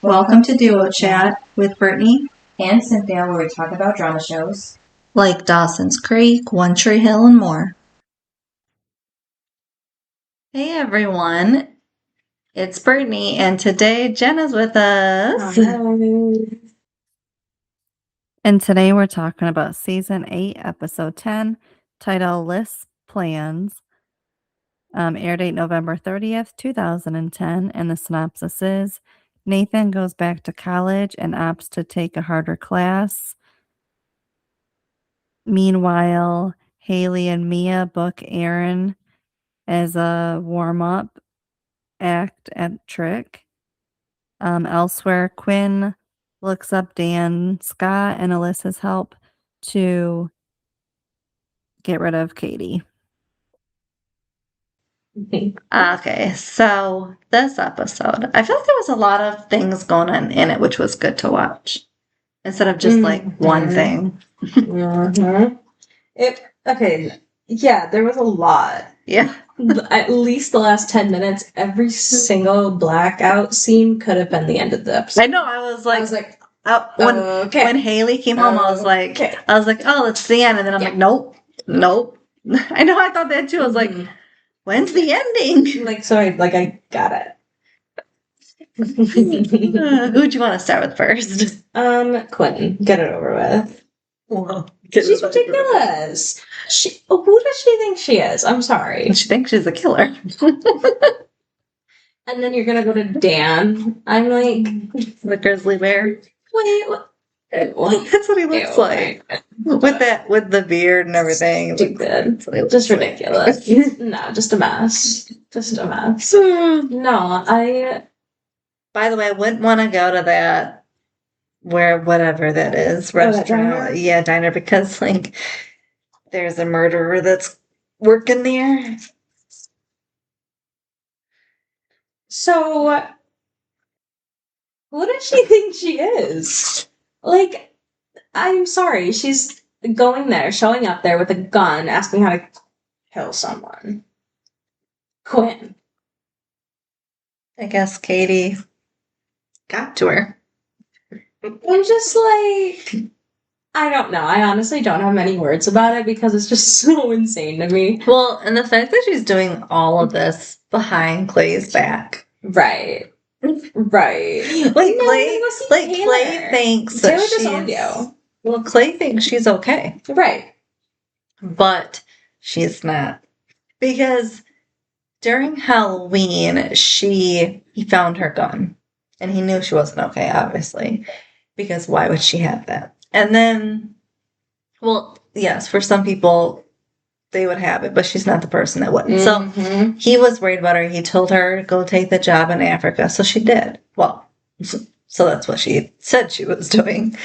Welcome to Duo Chat with Brittany and Cynthia, where we talk about drama shows like Dawson's Creek, One Tree Hill, and more. Hey everyone, it's Brittany, and today Jenna's with us. Hi. And today we're talking about Season 8, Episode 10, titled Lists Plans. Air date November 30th, 2010, and the synopsis is Nathan goes back to college and opts to take a harder class. Meanwhile, Haley and Mia book Aaron as a warm-up act at Trick. Elsewhere, Quinn looks up Dan Scott and Alyssa's help to get rid of Katie. Okay, so this episode, I feel like there was a lot of things going on in it, which was good to watch. Instead of just like one thing. Yeah, there was a lot. Yeah. At least the last 10 minutes, every single blackout scene could have been the end of the episode. I know, I was like okay. When Haley came home, I was like, oh, it's the end. And then I'm like, nope. I know, I thought that too. I was like, when's the ending? I got it. Who'd you want to start with first? Quinn, get it over with. Whoa. She's ridiculous. Who does she think she is? I'm sorry. She thinks she's a killer. And then you're gonna go to Dan. I'm like, the grizzly bear. Wait, what? That's what he looks like. With the beard and everything. Stupid. Just ridiculous. No, just a mess. No, By the way, I wouldn't want to go to that, whatever that is, restaurant. Diner, because like there's a murderer that's working there. So, who does she think she is? Like, I'm sorry, she's going there, showing up there with a gun, asking how to kill someone. Quinn. I guess Katie got to her. I'm just like, I don't know. I honestly don't have many words about it because it's just so insane to me. Well, and the fact that she's doing all of this behind Clay's back. Right. Clay thinks that Clay thinks she's okay. Right. But she's not. Because during Halloween, he found her gun. And he knew she wasn't okay, obviously. Because why would she have that? And then, well, yes, for some people, they would have it, but she's not the person that wouldn't. Mm-hmm. So he was worried about her. He told her to go take the job in Africa. So she did. Well, so that's what she said she was doing.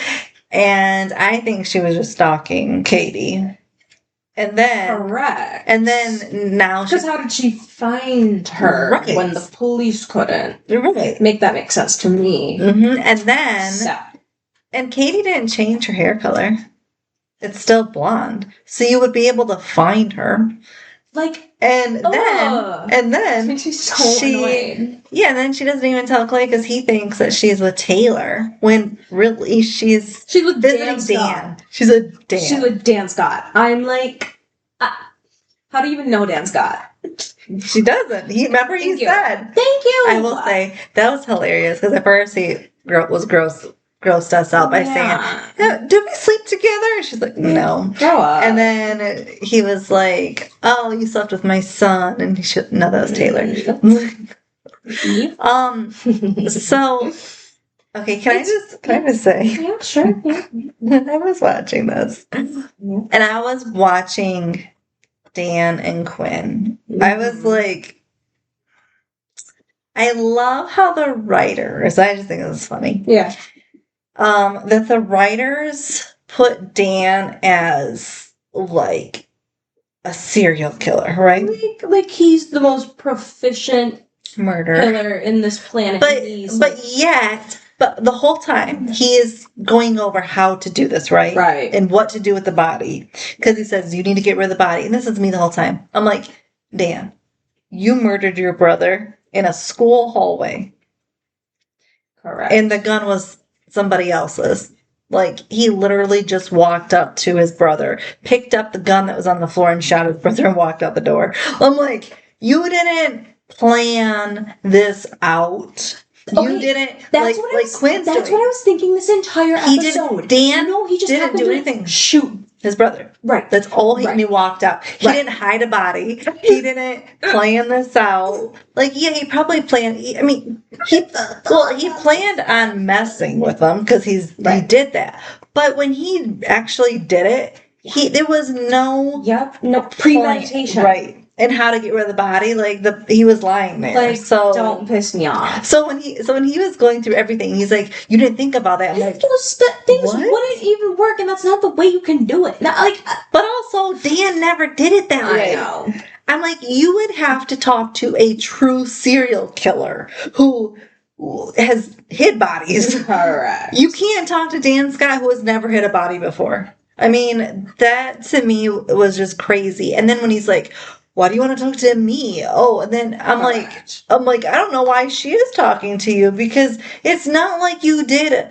And I think she was just stalking Katie. And then... Correct. And then now because how did she find her when the police couldn't? Right. Make that make sense to me. Mm-hmm. And then... And Katie didn't change her hair color. It's still blonde. So you would be able to find her. And then she's so annoying. Yeah, and then she doesn't even tell Clay because he thinks that she's with Taylor when really she's with visiting Dan. She's with Dan. She's with Dan Scott. I'm like, how do you even know Dan Scott? She doesn't. He said. Thank you. I will say that was hilarious because at first he was grossed us out by saying, "Do we sleep together?" And she's like, "No." Grow up. And then he was like, "Oh, you slept with my son," and no, that was Taylor. So, okay, can I just say? Yeah, sure. Yeah. I was watching this, and I was watching Dan and Quinn. I was like, I love how the writers. I just think this is funny. Yeah. That the writers put Dan as like a serial killer, right? Like he's the most proficient murderer killer in this planet. But the whole time he is going over how to do this, right? Right. And what to do with the body. Because he says, you need to get rid of the body. And this is me the whole time. I'm like, Dan, you murdered your brother in a school hallway. Correct. And the gun was somebody else's. Like, he literally just walked up to his brother, picked up the gun that was on the floor and shot his brother and walked out the door. I'm like, you didn't plan this out. You Okay, didn't, That's like, what I like was, Quinn's That's doing. what I was thinking this entire He episode. Dan No, he just didn't happened do to anything. shoot. His brother. Right. That's all he Right. knew. Walked out. He Right. didn't hide a body. He didn't plan this out. Like, yeah, he probably planned. I mean, he planned on messing with them because he did that. But when he actually did it, there was no no premeditation. Right. And how to get rid of the body, like he was lying there. Like, so don't piss me off. So when he was going through everything, he's like, "You didn't think about that." I'm like, those things wouldn't even work, and that's not the way you can do it. Not like, but also Dan never did it that way. I know. I'm like, you would have to talk to a true serial killer who has hid bodies. Correct. You can't talk to Dan Scott who has never hit a body before. I mean, that to me was just crazy. And then when he's like, why do you want to talk to me? Oh, and then I'm like, I don't know why she is talking to you because it's not like you did.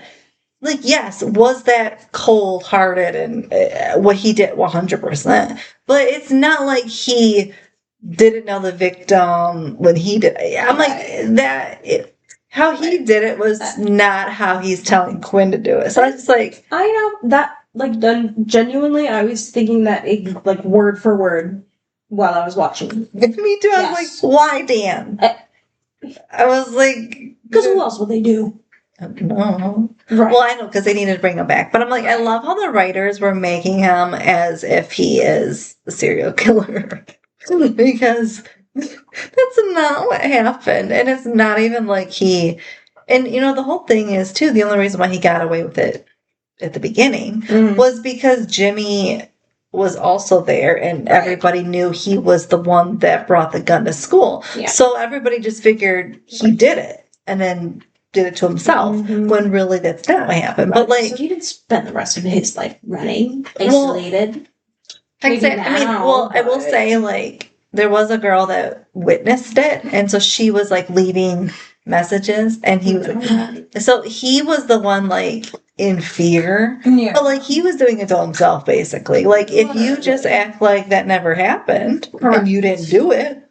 Like, yes, was that cold-hearted and what he did 100%. But it's not like he didn't know the victim when he did. I'm like, how he did it was not how he's telling Quinn to do it. So I was just like, I know that, like, genuinely, I was thinking that, like, word for word while I was watching. Me too. I was like, why Dan? I was like, because who else would they do? No. Right. Well, I know because they needed to bring him back. But I'm like, I love how the writers were making him as if he is a serial killer. Because that's not what happened. And it's not even like he... And, you know, the whole thing is, too, the only reason why he got away with it at the beginning was because Jimmy was also there and everybody knew he was the one that brought the gun to school. Yeah. So everybody just figured he did it and then did it to himself when really that's not what happened. But like, so he didn't spend the rest of his life running, isolated. I will say, like, there was a girl that witnessed it, and so she was like leaving messages, and he was so he was the one like in fear, but like he was doing it to himself basically. Like, if you just act like that never happened and you didn't do it,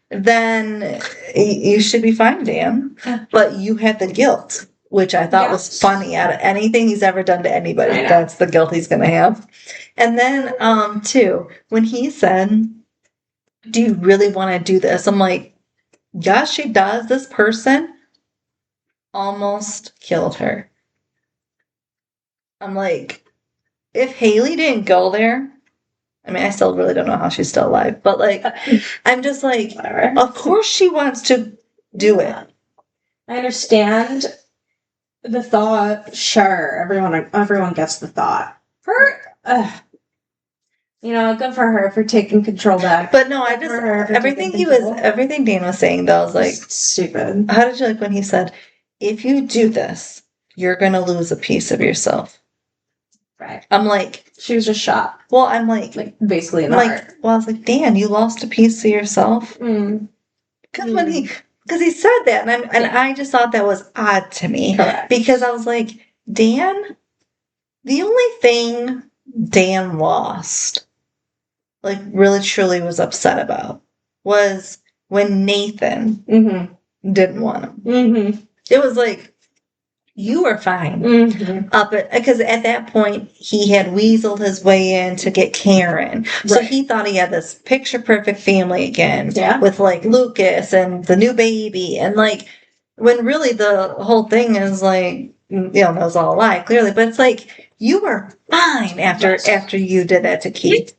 then you should be fine, Dan. But you had the guilt, which I thought was funny. Out of anything he's ever done to anybody, that's the guilt he's going to have. And then, too, when he said, do you really want to do this? I'm like, yes, she does. This person almost killed her. I'm like, if Haley didn't go there, I mean, I still really don't know how she's still alive, but like, I'm just like, of course she wants to do it. I understand the thought. Sure, everyone gets the thought. You know, good for her for taking control back. But no, I just everything Dan was saying though was like stupid. How did you like when he said, if you do this, you're gonna lose a piece of yourself? Right. I'm like, she was just shot. Well, I'm like basically in the heart. Well, I was like, Dan, you lost a piece of yourself. Because when he said that, and I just thought that was odd to me. Correct. Because I was like, Dan, the only thing Dan lost, like really truly was upset about, was when Nathan didn't want him. It was like, you were fine. Because at that point, he had weaseled his way in to get Karen. So he thought he had this picture-perfect family again. With, like, Lucas and the new baby. And, like, when really the whole thing is, like, you know, it was all a lie, clearly. But it's like, you were fine after you did that to Keith.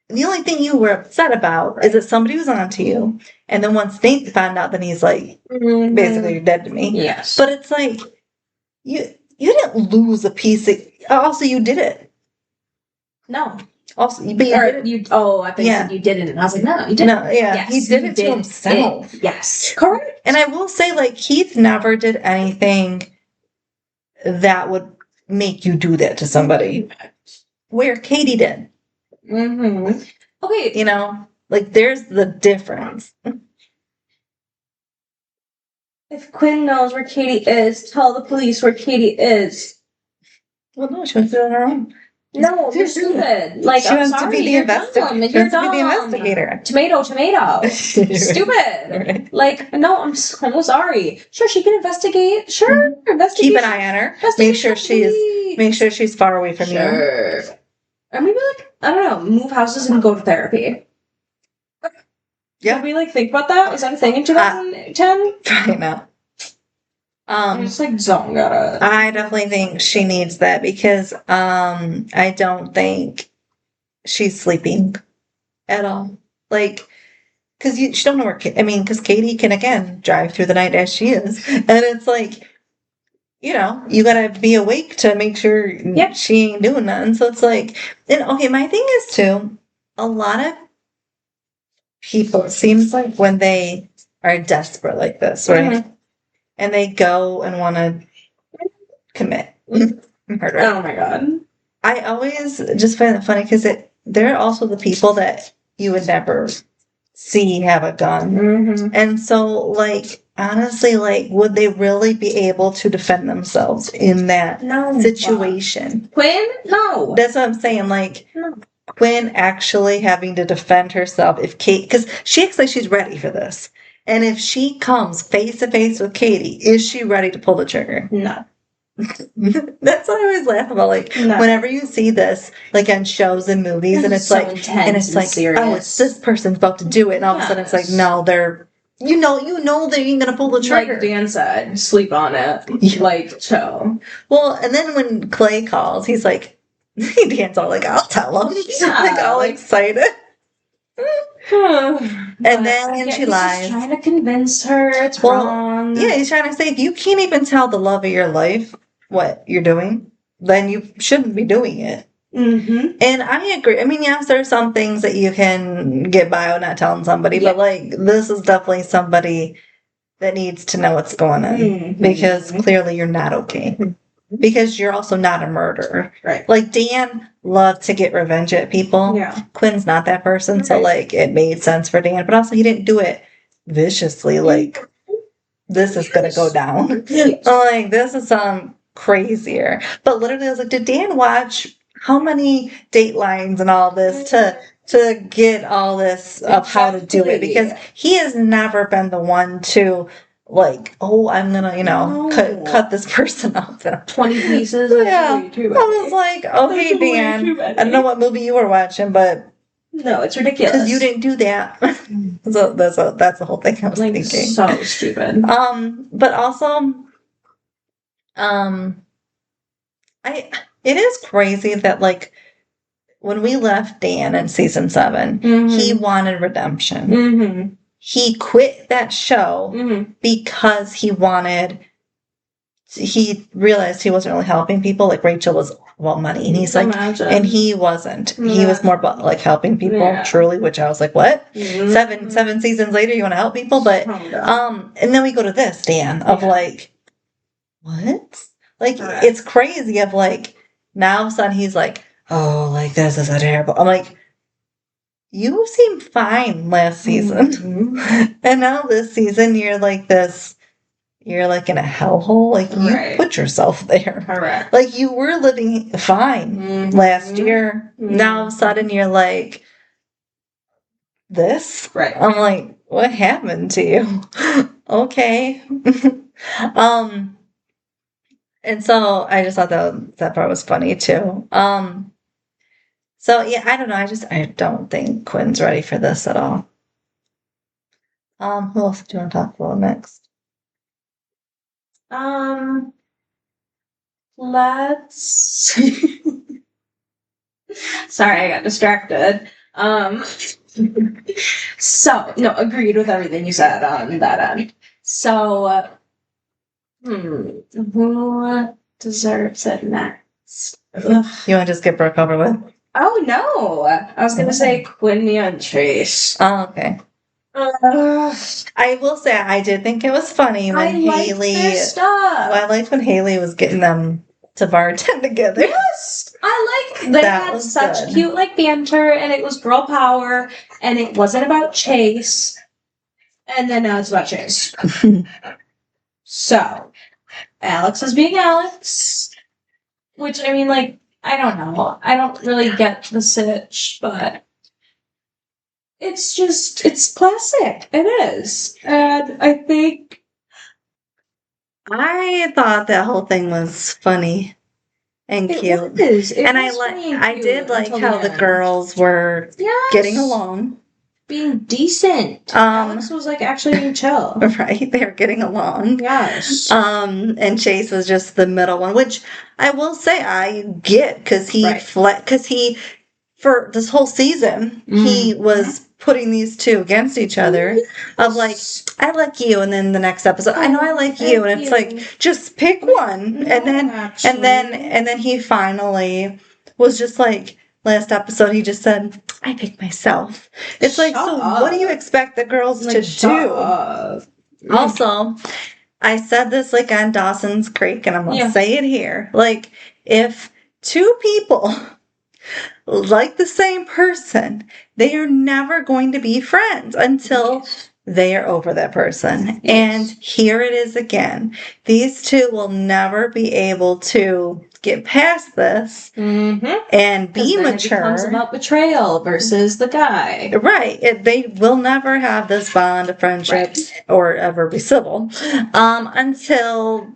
The only thing you were upset about is that somebody was onto you. And then once Nate found out, then he's like, basically, you're dead to me. Yes. But it's like, you didn't lose a piece of... Also, you did it. No. Also, but you did it. I think you said you didn't. And I was like, no, you didn't. No, yeah. Yes, he did it to himself. Yes. Correct. And I will say, like, Keith never did anything that would make you do that to somebody. Where Katie did. Okay. You know? Like, there's the difference. If Quinn knows where Katie is, tell the police where Katie is. Well, no, she wants to do it on her own. No, you're stupid. Like, She I'm wants to sorry, be the you're investigator. dumb. She You're wants to be the dumb. investigator. Tomato. Stupid. Right. Like, no, I'm so sorry. Sure, she can investigate. Sure, investigate. Keep an eye on her. Make sure she's far away from you. Sure. Or maybe like, I don't know, move houses and go to therapy. Yeah. Did we like think about that? Was that a thing in 2010? Probably not. I just like don't got it. I definitely think she needs that because I don't think she's sleeping at all. Like, because she don't know where. Because Katie can again drive through the night as she is, and it's like, you gotta be awake to make sure she ain't doing nothing. So it's like, and okay, my thing is too, a lot of people, it seems like when they are desperate like this, right? Mm-hmm. And they go and want to commit murder. Oh my god. I always just find it funny because they're also the people that you would never see have a gun. Mm-hmm. And so, like, honestly, like, would they really be able to defend themselves in that situation? Quinn? No. That's what I'm saying. Like, Quinn actually having to defend herself because she acts like she's ready for this. And if she comes face to face with Katie, is she ready to pull the trigger? No. That's what I always laugh about. Like, whenever you see this, like on shows and movies, and it's so like, and it's like, serious. Oh, it's this person's about to do it, and all of a sudden it's like, no, they're, you know, they ain't gonna pull the trigger. Like Dan said, sleep on it, like chill. Well, and then when Clay calls, he's like, Dan's all like, I'll tell him, like all excited. And then she lies. He's trying to convince her it's wrong. Yeah, he's trying to say if you can't even tell the love of your life what you're doing, then you shouldn't be doing it. Mm-hmm. And I agree. I mean, yes, there's some things that you can get by with not telling somebody, but like this is definitely somebody that needs to know what's going on because clearly you're not okay. Because you're also not a murderer. Right. Like, Dan loved to get revenge at people. Yeah. Quinn's not that person, right. So, like, it made sense for Dan. But also, he didn't do it viciously. Like, this is going to go down. Like, this is crazier. But literally, I was like, did Dan watch how many Datelines and all this to get all this of how to do it? Because he has never been the one to... like, oh, I'm gonna, cut this person up. 20 pieces? Yeah. I was like, okay, Dan, I don't know what movie you were watching, but... No, it's ridiculous. Because you didn't do that. So that's the whole thing I was thinking. So stupid. But also, it is crazy that, like, when we left Dan in season 7, he wanted redemption. Mm-hmm. He quit that show because he realized he wasn't really helping people. Like Rachel was about money, and he's like, and he wasn't. Yeah. He was more about like helping people truly, which I was like, what? Mm-hmm. Seven seasons later, you want to help people? But and then we go to this, Dan, of like, what? Like it's crazy. Of like now, all of a sudden he's like, oh, like this is a terrible. I'm like. You seemed fine last season. And now this season, you're like this, you're like in a hellhole. Like, you put yourself there. Correct. Like, you were living fine last year. Now, all of a sudden, you're like, this? Right. I'm like, what happened to you? Okay. And so, I just thought that part was funny, too. So, yeah, I don't know. I don't think Quinn's ready for this at all. Who else do you want to talk about next? Let's... Sorry, I got distracted. So, no, agreed with everything you said on that end. So, who deserves it next? Ugh. You want to just get Brooke over with? Oh, no. I was going to say Quinn and Chase. Oh, okay. I will say I did think it was funny when Haley... I liked when Haley was getting them to bartend together. Yes! I like they had such good. Cute like banter, and it was girl power, and it wasn't about Chase. And then now it's about Chase. So, Alex is being Alex. Which, I mean, like, I don't know. I don't really get the sitch, but it's just, it's classic. It is. And I think... I thought that whole thing was funny and cute. It was. And I did like how the girls were getting along. Being decent. Alex was like actually being chill. Right, they were getting along. Yes. And Chase was just the middle one, which I will say I get because he for this whole season he was putting these two against each other of like, I like you, and then the next episode I know I like you, and it's like just pick one, and then he finally was just like, last episode he just said, I pick myself. It's like, so what do you expect the girls to do? Also, I said this like on Dawson's Creek, and I'm gonna say it here, like, if two people like the same person, they are never going to be friends until they are over that person. And here it is again. These two will never be able to get past this and be mature. It becomes about betrayal versus the guy. Right. They will never have this bond of friendship or ever be civil until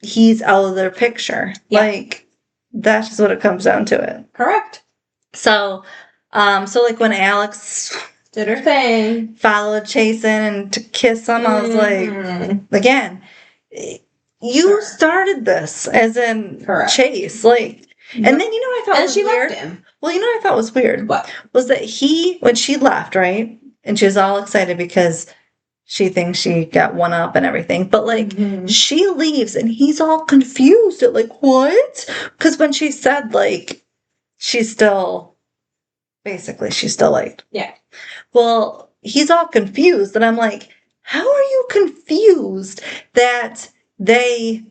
he's out of their picture. Like, that's just what it comes down to it. Correct. So like when Alex did her thing, followed Chase in and to kiss him, I was like, again, you started this, as in Chase, like, and then you know what I thought was weird? Left him. Well, you know what I thought was weird? What? Was that when she left, right? And she was all excited because she thinks she got one up and everything. But, like, she leaves and he's all confused at, like, what? Because when she said, like, she's still like, well, he's all confused. And I'm like, how are you confused that they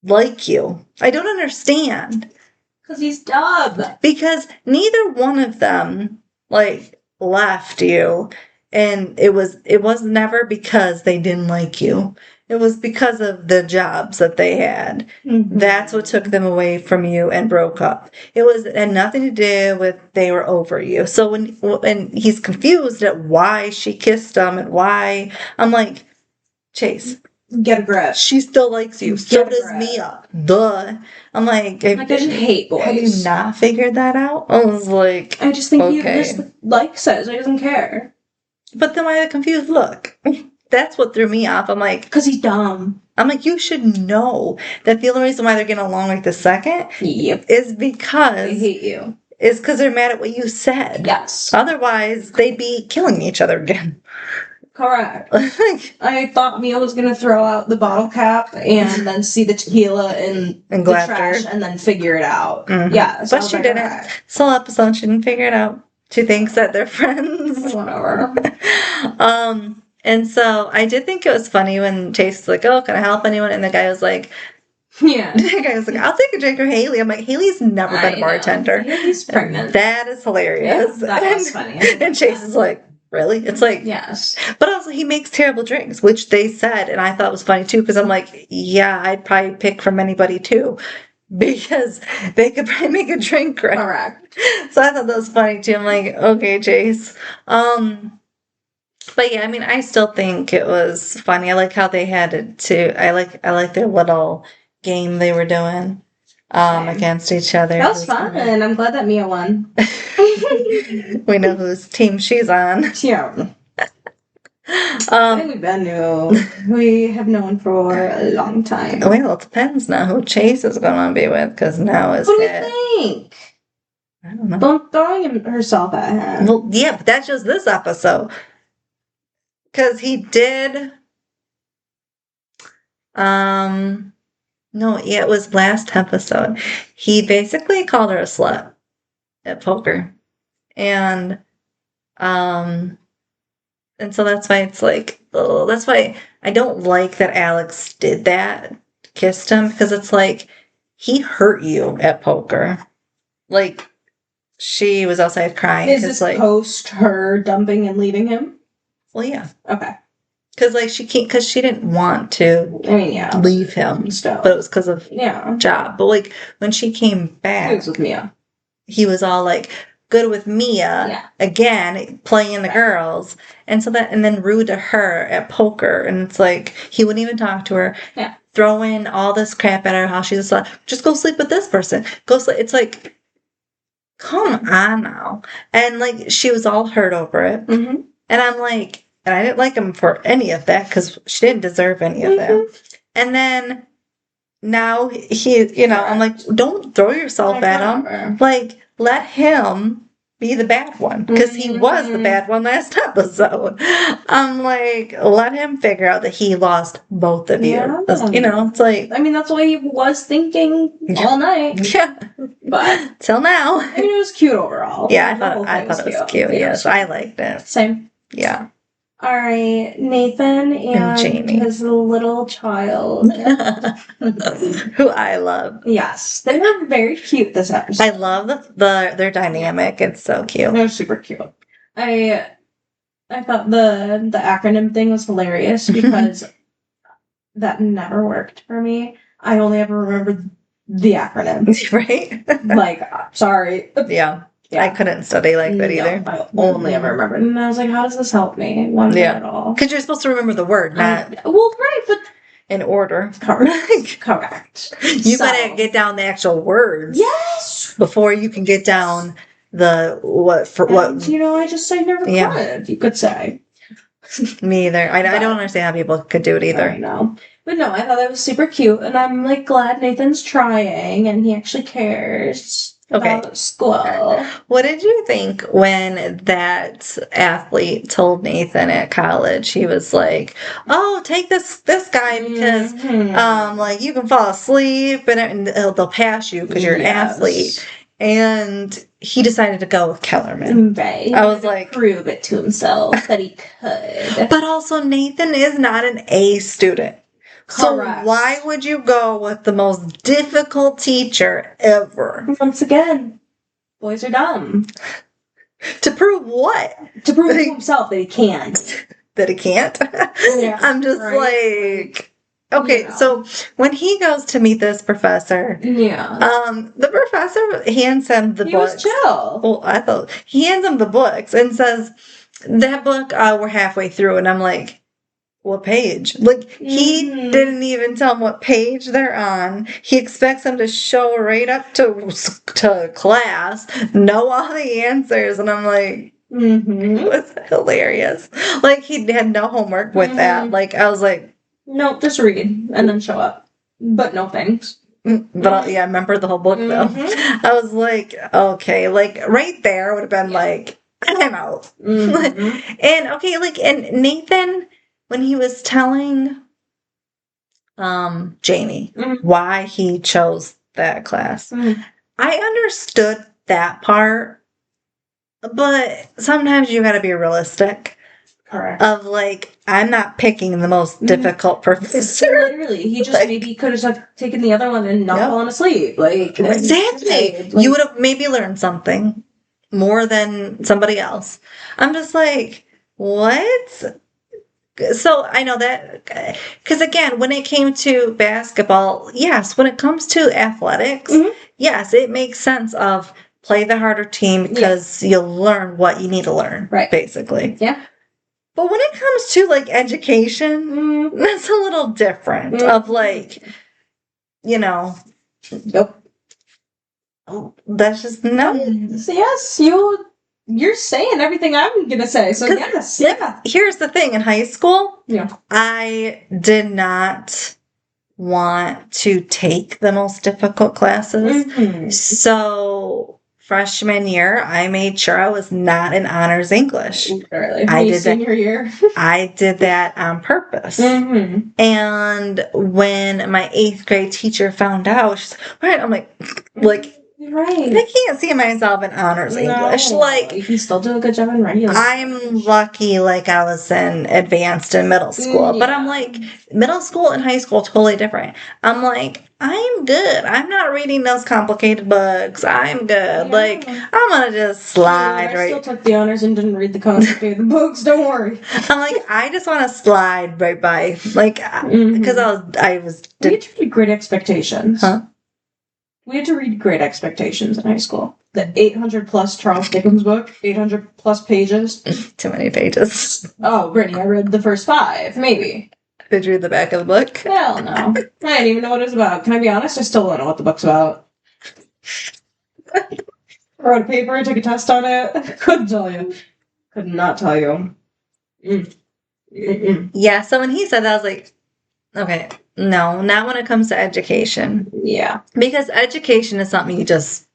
like you? I don't understand. Because he's dumb. Because neither one of them, like, left you. And it was never because they didn't like you. It was because of the jobs that they had. That's what took them away from you and broke up. It had nothing to do with they were over you. So when he's confused at why she kissed him and why, I'm like, Chase, get a grip. She still likes you. So does Mia. Duh. I'm like, I just hate boys. Have you not figured that out? I was like, I just think he just likes it. So he doesn't care. But then why the confused look? That's what threw me off. I'm like, because he's dumb. I'm like, you should know that the only reason why they're getting along like the second is because they hate you. Is because they're mad at what you said. Yes. Otherwise, they'd be killing each other again. Correct. I thought Mia was going to throw out the bottle cap and then see the tequila in the trash and then figure it out. Yeah. So but she didn't. Okay. This whole episode, she didn't figure it out. She thinks that they're friends. Whatever. And so I did think it was funny when Chase was like, oh, can I help anyone? And the guy was like, yeah. The guy was like, I'll take a drink for Haley. I'm like, Haley's never been a bartender. Haley's pregnant. That is hilarious. Yeah, that was funny. And Chase is like, really? It's like, yes. But also, he makes terrible drinks, which they said, and I thought was funny too, because I'm like, yeah, I'd probably pick from anybody too, because they could probably make a drink right. Correct. So I thought that was funny too. I'm like, okay, Chase. But yeah, I mean, I still think it was funny. I like how they had it too. I like their little game they were doing against each other. That was fun, and I'm glad that Mia won. We know whose team she's on. Yeah. I think we've been we have known for a long time. Well, it depends now who Chase is going to be with, because now it's. What do you think? I don't know. Don't throwing herself at him. Well, yeah, but that's just this episode. Because he did. No, yeah, it was last episode. He basically called her a slut at poker. And so that's why it's like, oh, that's why I don't like that Alex did that, kissed him, because it's like, he hurt you at poker. Like, she was outside crying. Is this like, post her dumping and leaving him? Well, yeah. Okay. Because, like, she didn't want to I mean, yeah. leave him, Stuff. but it was because of Yeah. job. But, like, when she came He back, was with Mia. he was all, like, good with Mia, Yeah. again, playing the Right. girls. And then rude to her at poker. And it's like, he wouldn't even talk to her. Yeah. Throwing all this crap at her house. She's just like, just go sleep with this person. Go sleep. It's like, come on now. And, like, she was all hurt over it. Mm-hmm. And I'm like, and I didn't like him for any of that because she didn't deserve any of that. And then now he, I'm like, don't throw yourself at him. Like, let him be the bad one because he was the bad one last episode. I'm like, let him figure out that he lost both of you. Yeah. It's like, I mean, that's what he was thinking all night. yeah, But till now. I mean, it was cute overall. Yeah, I The thought whole it thing was cute. Yeah, Yes, I liked it. Same. Yeah. All right, Nathan and Jamie. his little child. Who I love. Yes, they were very cute this episode. I love their dynamic. It's so cute. They're super cute. I thought the acronym thing was hilarious because that never worked for me. I only ever remembered the acronym. Right? Like, sorry. Yeah. I couldn't study like that either. I only ever remembered. And I was like, how does this help me? One bit at all. Because you're supposed to remember the word, not right, but in order. correct. You gotta get down the actual words. Yes. Before you can get down the what. I never could. You could say. Me either. I don't understand how people could do it either. I know. But no, I thought that was super cute, and I'm like glad Nathan's trying and he actually cares. About school. What did you think when that athlete told Nathan at college? He was like, "Oh, take this guy because like you can fall asleep and they'll pass you because you're an athlete." And he decided to go with Kellerman. Right. I was like, prove it to himself that he could. But also, Nathan is not an A student. Correct. So why would you go with the most difficult teacher ever? Once again, boys are dumb. To prove what? To prove to himself that he can't. That he can't? Yeah, I'm just like, okay, so when he goes to meet this professor, the professor hands him the books. He was chill. Well, I thought he hands him the books and says, that book, we're halfway through. And I'm like, what page? Like, he didn't even tell him what page they're on. He expects them to show right up to class, know all the answers. And I'm like, it was hilarious. Like, he had no homework with that. Like, I was like, nope, just read and then show up. But no thanks. But I remember the whole book, though. I was like, okay. Like, right there would have been like, I'm out. And, okay, like, and Nathan... when he was telling Jamie why he chose that class, I understood that part, but sometimes you gotta be realistic. Correct. Of like, I'm not picking the most difficult professor. Literally, he just maybe could have taken the other one and not fallen asleep. Like, exactly. You would have maybe learned something more than somebody else. I'm just like, what? So I know that, because again, when it came to basketball, yes, when it comes to athletics, yes, it makes sense of play the harder team because you'll learn what you need to learn, right? Basically. Yeah. But when it comes to like education, that's a little different of like, that's just no. Yes, you're saying everything I'm gonna say, so yes, Here's the thing: in high school, I did not want to take the most difficult classes. So freshman year, I made sure I was not in honors English. Literally, I did senior year. I did that on purpose. And when my 8th grade teacher found out, she's like, I'm like. Right. I can't see myself in honors English. No, Like, you can still do a good job in regular. I'm lucky, like, I was in advanced in middle school. But I'm Yeah. like, middle school and high school, totally different. I'm like, I'm good. I'm not reading those complicated books. I'm good. Yeah. Like, I'm going to just slide I right. still took the honors and didn't read the complicated books. Don't worry. I'm like, I just want to slide right by. Like, because I was. We had to read Great Expectations. Huh? We had to read Great Expectations in high school. The 800 plus Charles Dickens book, 800 plus pages. Too many pages. Oh, Brittany, I read the first 5, maybe. Did you read the back of the book? Hell no. I didn't even know what it was about. Can I be honest? I still don't know what the book's about. I wrote a paper, I took a test on it. Couldn't tell you. Could not tell you. Yeah, so when he said that, I was like, okay, no, not when it comes to education. Yeah. Because education is something you just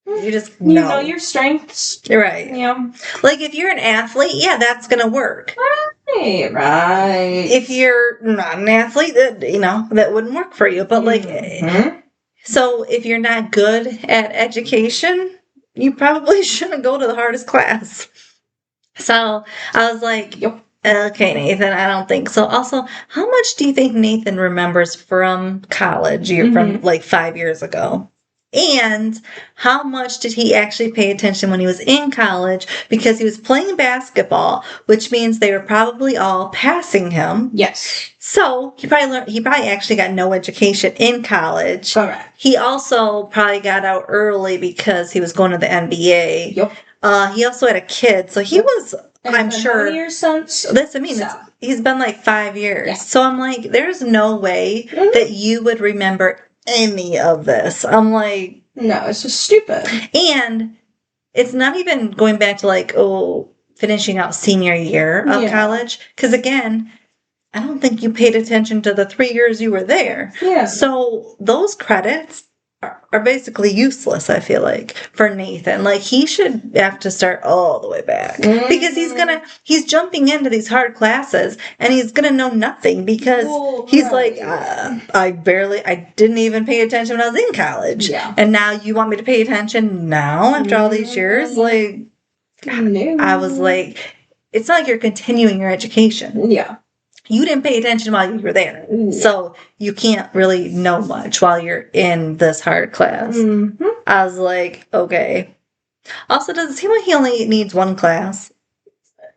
You know. know your strengths. You're right. Yeah. Like, if you're an athlete, yeah, that's going to work. Right. If you're not an athlete, that wouldn't work for you. But, like, so if you're not good at education, you probably shouldn't go to the hardest class. So I was like, Yep. Okay, Nathan, I don't think so. Also, how much do you think Nathan remembers from college, from like 5 years ago? And how much did he actually pay attention when he was in college? Because he was playing basketball, which means they were probably all passing him. Yes. So he probably actually got no education in college. Correct. He also probably got out early because he was going to the NBA. Yep. He also had a kid, so he was. And I'm sure. How many years since? That's what I mean. So. He's been like 5 years. Yeah. So I'm like, there's no way that you would remember any of this. I'm like, no, it's just stupid. And it's not even going back to like, finishing out senior year of college. Because again, I don't think you paid attention to the 3 years you were there. Yeah. So those credits are basically useless, I feel like, for Nathan. Like, he should have to start all the way back. Because he's jumping into these hard classes and he's gonna know nothing because he's like, I didn't even pay attention when I was in college. Yeah. And now you want me to pay attention now after all these years? Like, I was like, it's not like you're continuing your education. Yeah. You didn't pay attention while you were there. So you can't really know much while you're in this hard class. I was like, okay. Also, does it seem like he only needs one class?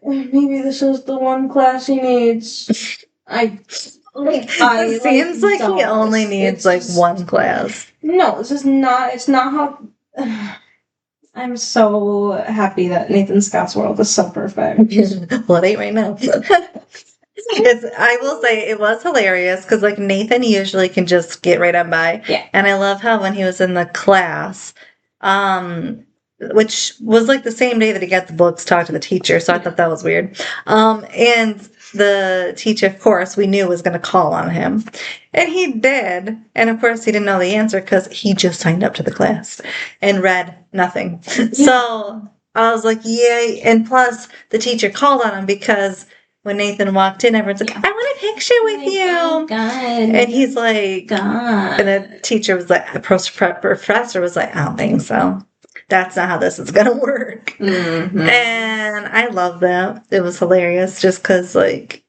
Maybe this is the one class he needs. It seems like he only needs one class. No, this is not. It's not how. I'm so happy that Nathan Scott's world is so perfect. Well, it ain't right now. I will say it was hilarious because like Nathan usually can just get right on by. Yeah. And I love how when he was in the class, which was like the same day that he got the books, talked to the teacher. So I thought that was weird. And the teacher, of course, we knew was going to call on him. And he did. And of course, he didn't know the answer because he just signed up to the class and read nothing. Yeah. So I was like, yay. And plus, the teacher called on him because when Nathan walked in, everyone's like, I want a picture with you. God. And he's like, God. And the teacher was like, the professor was like, I don't think so. That's not how this is going to work. And I love that. It was hilarious just because, like,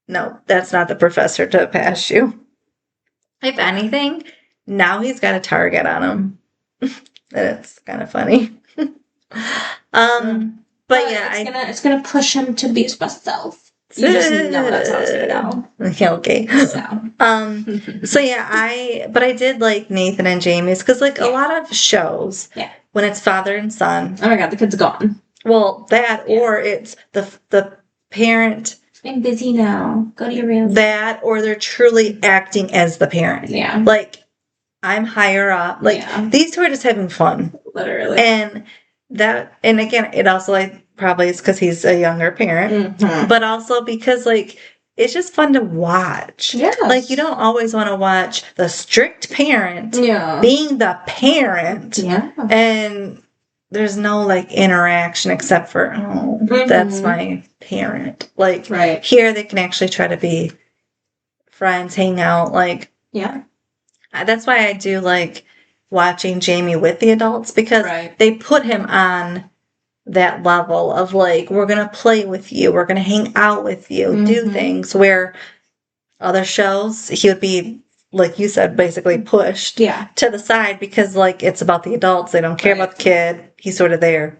no, that's not the professor to pass you. If anything, now he's got a target on him. And it's kind of funny. But yeah, it's gonna push him to be his best self. You just know that's how it's gonna go. Okay. So yeah, I did like Nathan and Jamie's because like a lot of shows, when it's father and son. Oh my god, the kid's gone. Well, that or it's the parent. I'm busy now. Go to your room. That or they're truly acting as the parent. Yeah. Like I'm higher up. Like these two are just having fun. Literally. And again, it also like probably is because he's a younger parent, but also because like it's just fun to watch. Yeah, like you don't always want to watch the strict parent being the parent. Yeah, and there's no like interaction except for that's my parent. Like here they can actually try to be friends, hang out. Like that's why I do like watching Jamie with the adults because Right. they put him on that level of like, we're going to play with you, we're going to hang out with you, do Mhm. things, where other shows, he would be, like you said, basically pushed Yeah. to the side because, like, it's about the adults. They don't care Right. about the kid. He's sort of there.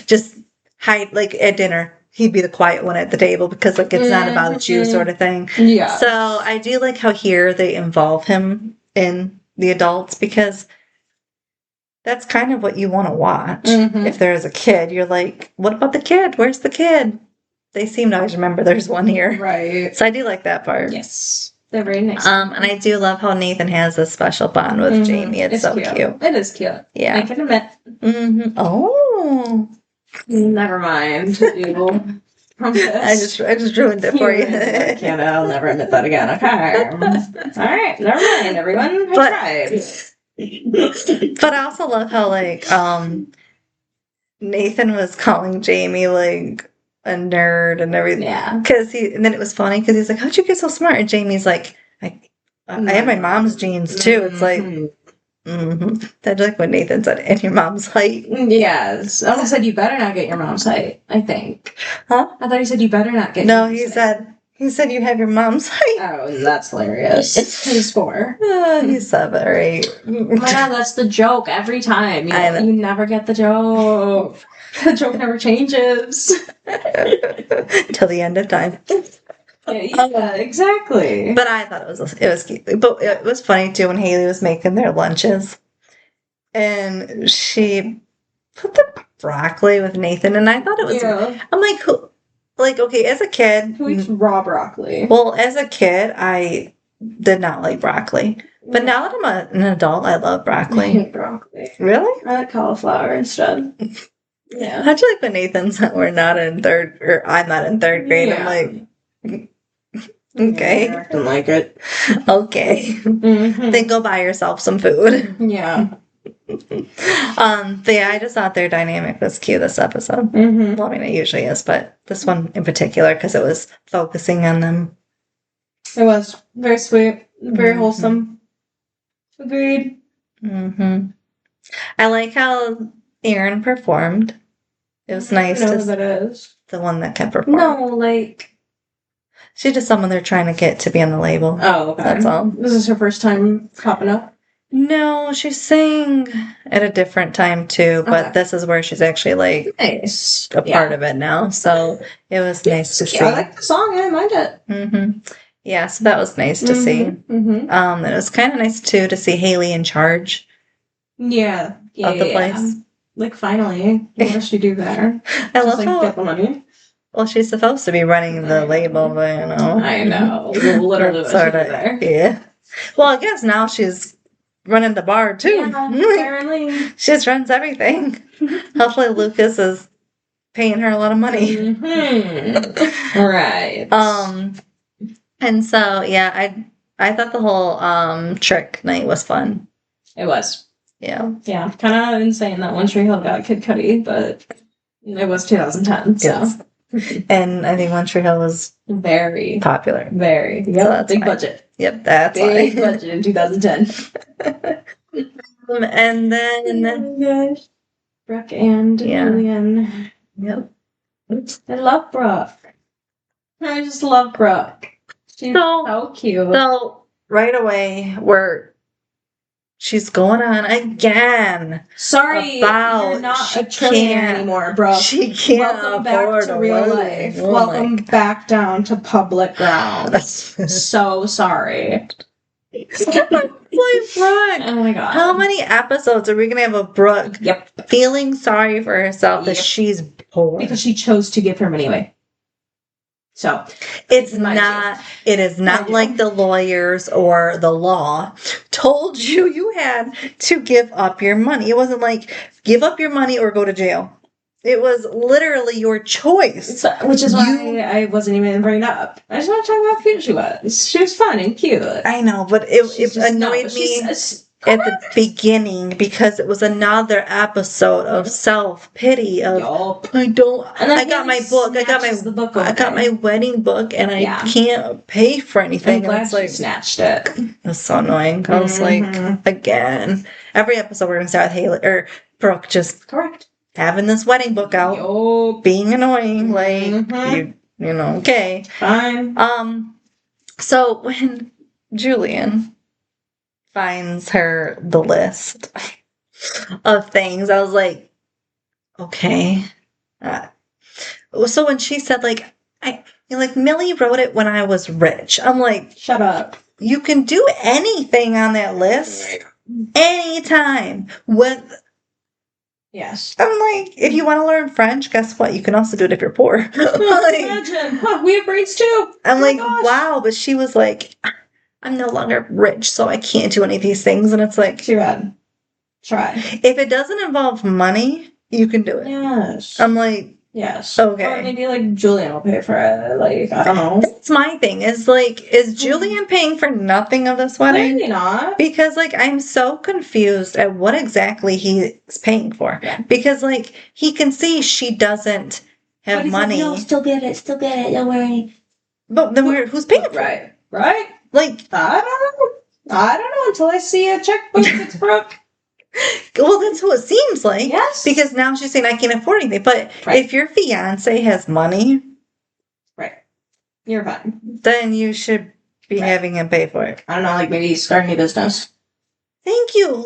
Just hide, like, at dinner, he'd be the quiet one at the table because, like, it's not about you sort of thing. Yeah. So I do like how here they involve him in the adults because that's kind of what you want to watch. Mhm. If there is a kid, you're like, what about the kid? Where's the kid? They seem to always remember there's one here. Right. So I do like that part. Yes. They're very nice. And I do love how Nathan has a special bond with Jamie. It's so cute. It is cute. Yeah. I can admit. Oh. Never mind. You. I just ruined it for you. I can't. I'll never admit that again. Okay. All right. Never mind, everyone. I tried. But I also love how, like, Nathan was calling Jamie, like, a nerd and everything. Yeah. And then it was funny because he's like, how'd you get so smart? And Jamie's like, I have my mom's genes too. It's like, That's like what Nathan said, and your mom's height. Yes. I almost said you better not get your mom's height, I think. Huh? I thought he said you better not get No, your he mom's height. said you have your mom's height. Oh, that's hilarious. He's 4. He's 7 or 8. Oh my god, that's the joke every time. I know. You never get the joke. The joke never changes. Till the end of time. Yeah, exactly. But I thought it was cute. But it was funny too when Haley was making their lunches, and she put the broccoli with Nathan, and I thought it was. Yeah. I'm like, who? Like, okay, as a kid. Who eats raw broccoli? Well, as a kid, I did not like broccoli, but now that I'm an adult, I love I broccoli. hate broccoli. Really? I like cauliflower instead. Yeah. How'd you like when Nathan's we're not in third, or I'm not in third grade? Yeah. I'm like, okay, Yeah, acting like it. okay. Mm-hmm. Then go buy yourself some food. Yeah. But yeah, I just thought their dynamic was cute this episode. Mm-hmm. Well, I mean, it usually is, but this one in particular because it was focusing on them. It was very sweet, very Mhm. wholesome. Agreed. Mm-hmm. I like how Aaron performed. It was nice I know to who that is. the one that kept performing. No, like. She's just someone they're trying to get to be on the label. Oh, okay. That's all. This is her first time popping up. No, she sang at a different time too, but Okay. this is where she's actually like Nice. a part of it now. So it was nice to see. I like the song. I didn't mind it. Mm-hmm. Yeah, so that was nice to see. Mm-hmm. It was kind of nice too to see Haley in charge Yeah. Yeah. of the place. Like, finally. What does she do there? I love Just, like, get the money. well, she's supposed to be running the label, but you know. I know. Literally what she Sort did of, there. yeah. Well, I guess now she's running the bar too. Yeah, apparently. She just runs everything. Hopefully Lucas is paying her a lot of money. Mm-hmm. Right. And so yeah, I thought the whole trick night was fun. It was. Yeah. Yeah. Kind of insane that One Tree Hill got Kid Cudi, but it was 2010, so. Yes. And I think One Tree Hill was Very. popular. Very. Yep. that's Big fine. budget. Yep, that's Big why. budget in 2010. And then Oh my gosh. Brooke and Yeah. Julian. yep. I love Brooke. I just love Brooke. She's so cute. So right away she's going on again. Sorry, about you're not she a trillionaire can't- anymore, Brooke. She can't Welcome back afford to a real wedding. life. Oh Welcome my back down to public ground. So sorry. Brooke. Oh my god. How many episodes are we gonna have of Brooke Yep. feeling sorry for herself that Yep. she's poor? Because she chose to give her money away. So It's Mind not. It is not Mind you. like the lawyers or the law told you had to give up your money. It wasn't like give up your money or go to jail. It was literally your choice. which is why I wasn't even bringing it up. I just want to talk about how cute she was. She was fun and cute. I know, but it She's just- annoyed no, me. at the beginning because it was another episode of self-pity of Yup. I don't And then I got my book, I got the book I got my wedding book and I can't pay for anything. I'm glad and it's like snatched it. It's so annoying. I was like, again. Every episode we're gonna start with Haley or Brooke just Correct. having this wedding book out. Yup. Being annoying, like you know, okay. Fine. So when Julian finds her the list of things, I was like, okay. So when she said Millie wrote it when I was rich, I'm like, shut up. You can do anything on that list anytime. Yes. I'm like, if you want to learn French, guess what? You can also do it if you're poor. Imagine. We have braids too. I'm like, wow. But she was like, I'm no longer rich, so I can't do any of these things. And it's like, too bad. Try. If it doesn't involve money, you can do it. Yes. I'm like, yes. Okay. Or maybe Julian will pay for it. I don't know. That's my thing. Is Julian paying for nothing of this wedding? Maybe not. Because I'm so confused at what exactly he's paying for. Yeah. Because he can see she doesn't have money. Like, no, still get it, don't worry. But then who's paying for it? Right. I don't know until I see a checkbook that's Brooke. Well, that's who it seems like. Yes. Because now she's saying I can't afford anything. But if your fiance has money, right, you're fine. Then you should be having him pay for it. I don't know, maybe start a new business. Thank you.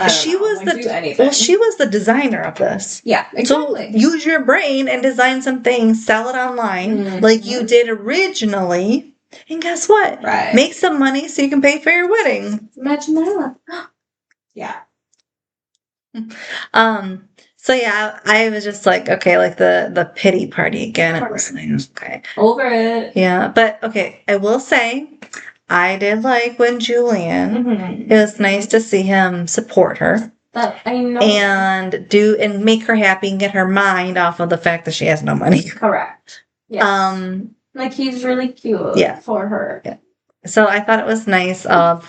She was the designer of this. Yeah, exactly. So use your brain and design some things, sell it online like you did originally. And guess what? Right. Make some money so you can pay for your wedding. Imagine that. Yeah. So yeah, I was just like, okay, the pity party again. It was like, okay. Over it. Yeah, but okay, I will say I did like when Julian, it was nice to see him support her. That I know. And make her happy and get her mind off of the fact that she has no money. Correct. Yes. He's really cute for her. Yeah. So I thought it was nice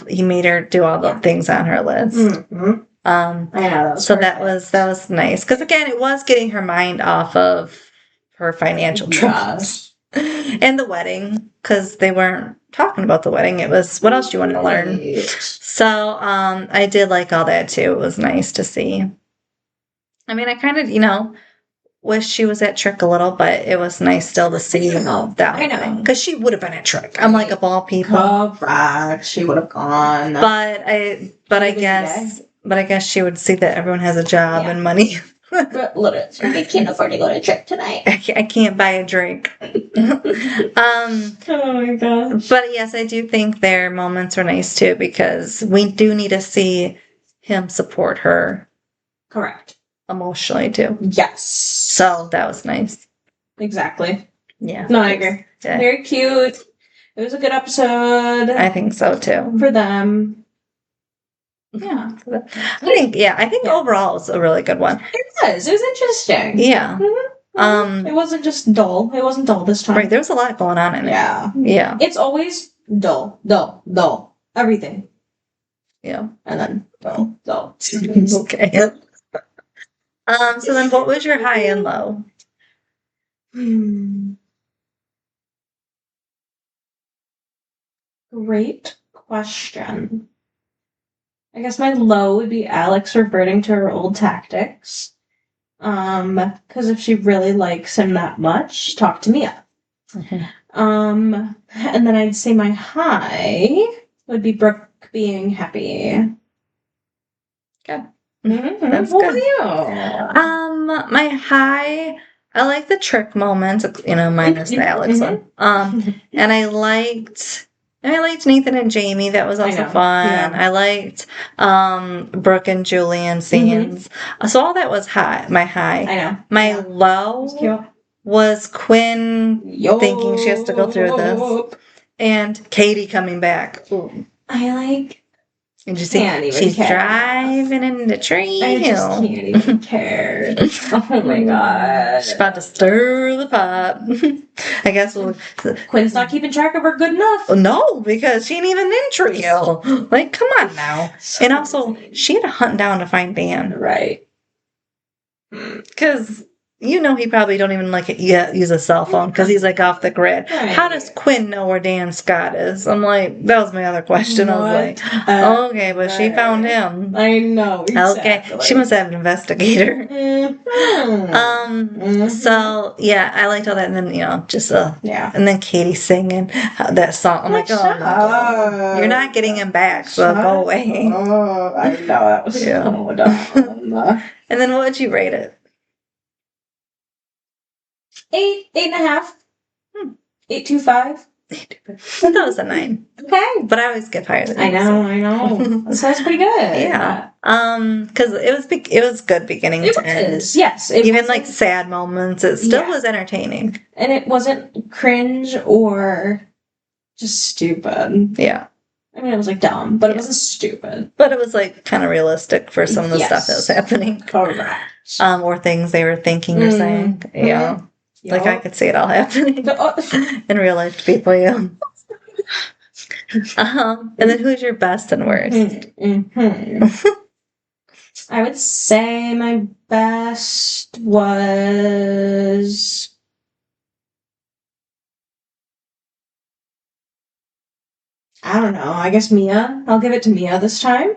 he made her do all the things on her list. Mm-hmm. I know. That was nice. Because again, it was getting her mind off of her financial troubles. And the wedding. Because they weren't talking about the wedding. It was, what else do you want to learn? So I did like all that too. It was nice to see. I mean, I kind of, wish she was at Trick a little, but it was nice still to see that. I know. Because she would have been at Trick. I'm like, of all people. Correct. She would have gone. But I guess she would see that everyone has a job and money. But literally, I can't afford to go to Trick tonight. I can't buy a drink. Oh my gosh. But yes, I do think their moments were nice too, because we do need to see him support her. Correct. Emotionally too. Yes. So that was nice. Exactly. Yeah. No, I agree. Yeah. Very cute. It was a good episode. I think so too. For them. Yeah. I think overall it was a really good one. It was interesting. Yeah. Mm-hmm. It wasn't just dull. It wasn't dull this time. Right. There was a lot going on in it. Yeah. Yeah. It's always dull. Everything. Yeah. And then dull. Okay. So then what was your high and low? Great question. I guess my low would be Alex reverting to her old tactics. Because if she really likes him that much, talk to me up. Mm-hmm. And then I'd say my high would be Brooke being happy. Good. Mm-hmm. That's what good. About you? My high, I like the Trick moments, minus the Alex one. And I liked Nathan and Jamie. That was also fun. Yeah. I liked Brooke and Julian scenes. So all that was my high. I know. My low was Quinn thinking she has to go through this. And Katie coming back. Ooh. I like And you see, Can't even she's care. driving in the tree I just hill. can't even care. Oh my god. She's about to stir the pot. I guess we'll. Quinn's not keeping track of her good enough. No, because she ain't even in Tree Hill. Like, come on now. And also, she had to hunt down to find Dan. Right. Because you know he probably don't even use a cell phone because he's like off the grid. Right. How does Quinn know where Dan Scott is? I'm like, that was my other question. I was like, okay, but she found him. I know. Exactly. Okay, she must have an investigator. So yeah, I liked all that, and then just yeah, and then Katie singing that song. I'm like, oh no, you're not getting him back, so go away. Oh, I know that was so dumb. And then what would you rate it? 8.5. 8.25. That was a 9. Okay, but I always give higher than I know. That sounds pretty good. Yeah. Because it was good beginning to end. Yes. Even like sad moments, it still was entertaining. And it wasn't cringe or just stupid. Yeah. I mean, it was like dumb, but it wasn't stupid. But it was like kind of realistic for some of the stuff that was happening. Correct. Or things they were thinking or saying. Yeah. Like I could see it all happening in real life to people, yeah. And then who's your best and worst? I would say my best was I don't know. I guess Mia. I'll give it to Mia this time.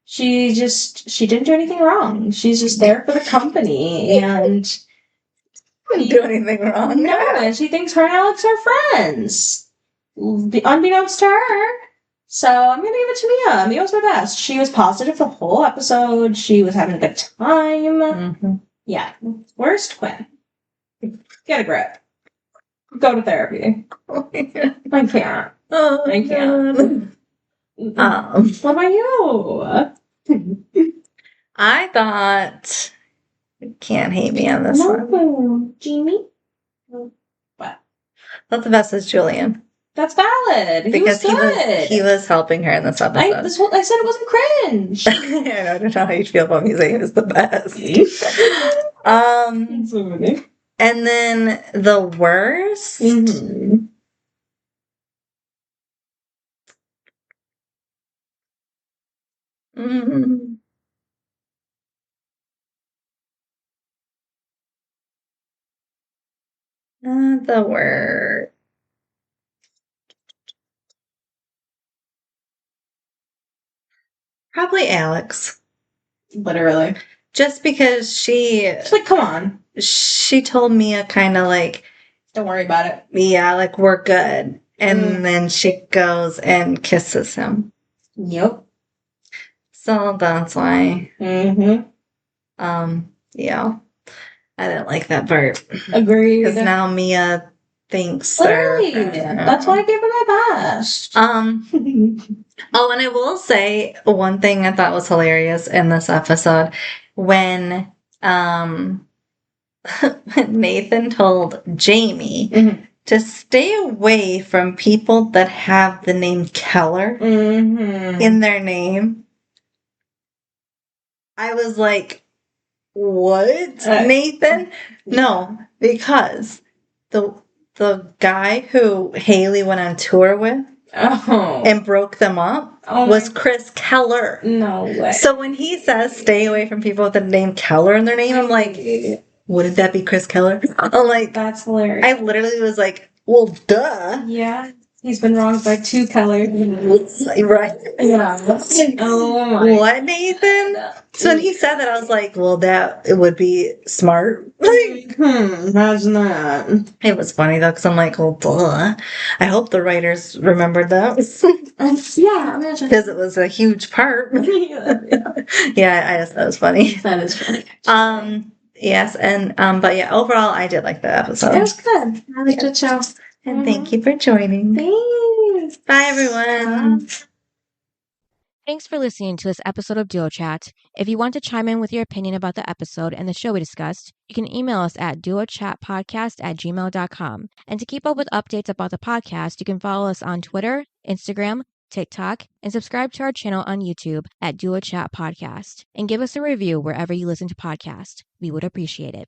She didn't do anything wrong. She's just there for the company and didn't do anything wrong. No, and she thinks her and Alex are friends. Unbeknownst to her. So I'm gonna give it to Mia. Mia was my best. She was positive the whole episode. She was having a good time. Mm-hmm. Yeah. Worst Quinn. Get a grip. Go to therapy. I can't. I can't. What about you? I thought you can't hate me on this one. Jamie? What? Not the best is Julian. That's valid. Because good. he was helping her in this episode. I said it wasn't cringe. I don't know how you feel about me saying he was the best. And then the worst. Mm-hmm. The word. Probably Alex. Literally. Just because she's like, come on. She told Mia kind of like, don't worry about it. Yeah, like we're good. And then she goes and kisses him. Yep. So that's why. Mm-hmm. Yeah. I didn't like that part. Agreed. Because now Mia thinks literally. That's why I gave her my best. Oh, and I will say one thing I thought was hilarious in this episode when Nathan told Jamie to stay away from people that have the name Keller in their name. I was like, what, Nathan? No, because the guy who Haley went on tour with and broke them up was Chris Keller. No way. So when he says stay away from people with the name Keller in their name, I'm like, wouldn't that be Chris Keller? I'm like, that's hilarious. I literally was like, well, duh. Yeah. He's been wronged by 2 Kellers. Right. Yeah. Oh my. What, Nathan? So when he said that, I was like, well, it would be smart. Imagine that. It was funny, though, because I'm like, well, duh. I hope the writers remembered that. Yeah, imagine. Because it was a huge part. Yeah, I just thought it was funny. That is funny. Yes, and, but yeah, overall, I did like the episode. It was good. I liked it, too. And thank you for joining. Thanks. Bye, everyone. Thanks for listening to this episode of Duo Chat. If you want to chime in with your opinion about the episode and the show we discussed, you can email us at duochatpodcast@gmail.com. And to keep up with updates about the podcast, you can follow us on Twitter, Instagram, TikTok, and subscribe to our channel on YouTube at Duo Chat Podcast. And give us a review wherever you listen to podcasts. We would appreciate it.